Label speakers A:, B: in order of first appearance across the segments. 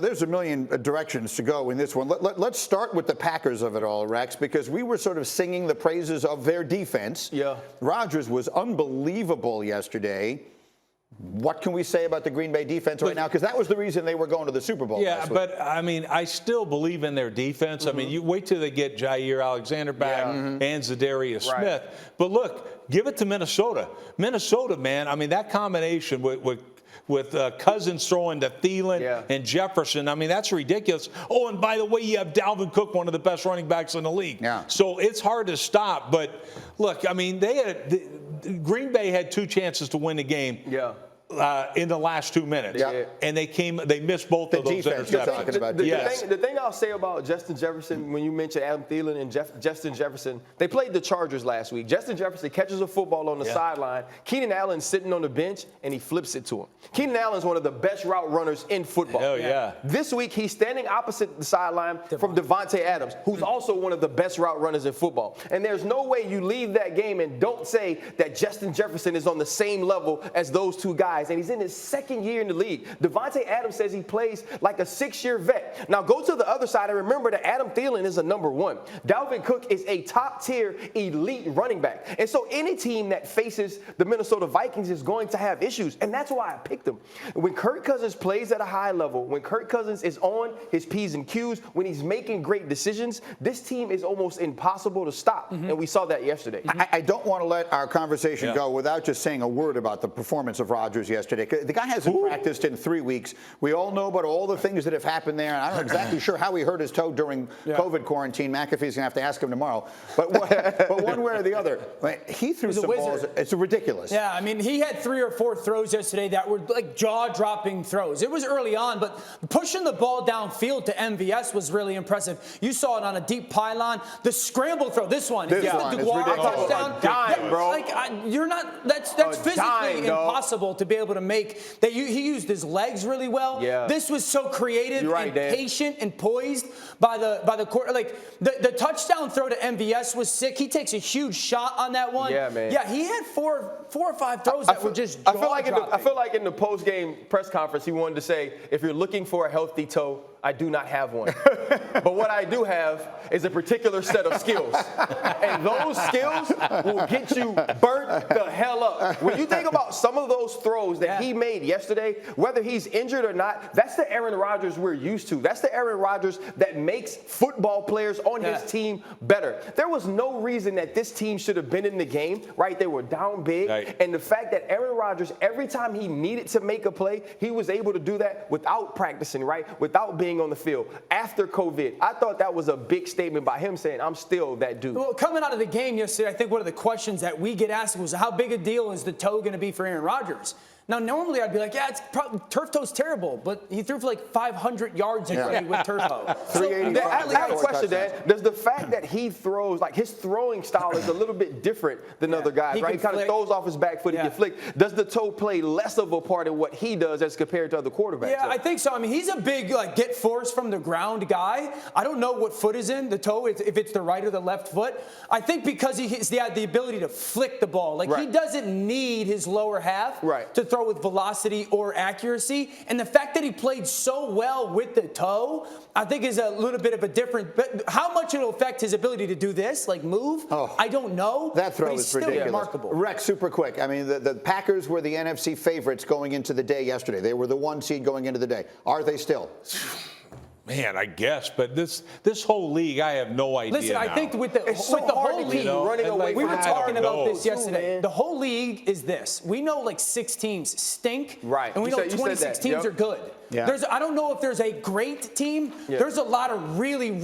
A: There's a million directions to go in this one. Let's start with the Packers of it all, Rex, because we were sort of singing the praises of their defense.
B: Yeah.
A: Rodgers was unbelievable yesterday. What can we say about the Green Bay defense right now? Because that was the reason they were going to the Super Bowl.
C: Yeah, but I mean, I still believe in their defense. I mean, you wait till they get Jair Alexander back and Zadarius Smith. But look, give it to Minnesota. Minnesota, man, I mean, that combination with Cousins throwing to Thielen and Jefferson. I mean, that's ridiculous. Oh, and by the way, you have Dalvin Cook, one of the best running backs in the league.
A: Yeah.
C: So it's hard to stop. But look, I mean, Green Bay had 2 chances to win the game.
B: Yeah.
C: In the last 2 minutes, and they missed both of those interceptions.
B: The thing I'll say about Justin Jefferson, when you mentioned Adam Thielen and Justin Jefferson, they played the Chargers last week. Justin Jefferson catches a football on the sideline. Keenan Allen's sitting on the bench, and he flips it to him. Keenan Allen's one of the best route runners in football.
C: Hell yeah.
B: This week, he's standing opposite the sideline from Devontae Adams, who's also one of the best route runners in football. And there's no way you leave that game and don't say that Justin Jefferson is on the same level as those two guys. And he's in his 2nd year in the league. Devontae Adams says he plays like a 6-year vet. Now go to the other side and remember that Adam Thielen is a number 1. Dalvin Cook is a top-tier elite running back. And so any team that faces the Minnesota Vikings is going to have issues. And that's why I picked them. When Kirk Cousins plays at a high level, when Kirk Cousins is on his P's and Q's, when he's making great decisions, this team is almost impossible to stop. And we saw that yesterday.
A: I don't want to let our conversation go without just saying a word about the performance of Rodgers yesterday. The guy hasn't practiced in 3 weeks. We all know about all the things that have happened there. And I'm not exactly sure how he hurt his toe during COVID quarantine. McAfee's going to have to ask him tomorrow. But one way or the other, he threw some balls. It's ridiculous.
D: Yeah, I mean, he had 3 or 4 throws yesterday that were like jaw-dropping throws. It was early on, but pushing the ball downfield to MVS was really impressive. You saw it on a deep pylon. The scramble throw, this one.
A: This one is ridiculous.
D: Touchdown.
B: Dime, bro.
D: You're not. That's physically impossible to be able to make. He used his legs really well.
B: Yeah.
D: This was so creative and patient and poised by the court. Like the touchdown throw to MVS was sick. He takes a huge shot on that one.
B: Yeah, man.
D: Yeah, he had four or five throws that were just
B: I feel like in the post-game press conference, he wanted to say, if you're looking for a healthy toe, I do not have one. But what I do have is a particular set of skills. And those skills will get you burnt the hell up. When you think about some of those throws that he made yesterday, whether he's injured or not, that's the Aaron Rodgers we're used to. That's the Aaron Rodgers that makes football players on his team better. There was no reason that this team should have been in the game, right? They were down big. Right. And the fact that Aaron Rodgers, every time he needed to make a play, he was able to do that without practicing, right? Without being on the field after COVID. I thought that was a big statement by him saying, I'm still that dude.
D: Well, coming out of the game yesterday, I think one of the questions that we get asked was, how big a deal is the toe going to be for Aaron Rodgers? Now, normally I'd be like, yeah, it's probably, turf toe's terrible, but he threw for like 500 yards yesterday with turf toe.
B: I have a question, Dan. Does the fact that he throws, like his throwing style is a little bit different than other guys, right? He kind of throws off his back foot and get flicked. Does the toe play less of a part in what he does as compared to other quarterbacks?
D: Yeah, I think so. I mean, he's a big get force from the ground guy. I don't know what foot is in the toe, if it's the right or the left foot. I think because he has the ability to flick the ball. Like he doesn't need his lower half to throw with velocity or accuracy. And the fact that he played so well with the toe, I think is a little bit of a different, but how much it'll affect his ability to do this, like move, I don't know.
A: That throw is ridiculous.
D: Remarkable.
A: Rex, super quick. I mean, the Packers were the NFC favorites going into the day yesterday. They were the 1 seed going into the day. Are they still?
C: Man, I guess, but this whole league, I have no idea.
D: Listen, I think with the whole league running away, we were talking about this yesterday. The whole league is this. We know like 6 teams stink, and we know 26 teams are good. I don't know if there's a great team. There's a lot of really,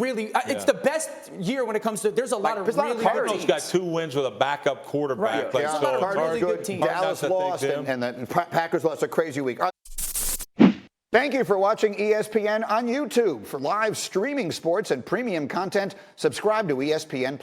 D: it's the best year when it comes to, there's a lot of really good teams.
C: Got 2 wins with a backup quarterback.
D: There's a lot of really good teams.
A: Dallas lost, and the Packers lost a crazy week. Thank you for watching ESPN on YouTube. For live streaming sports and premium content, subscribe to ESPN+.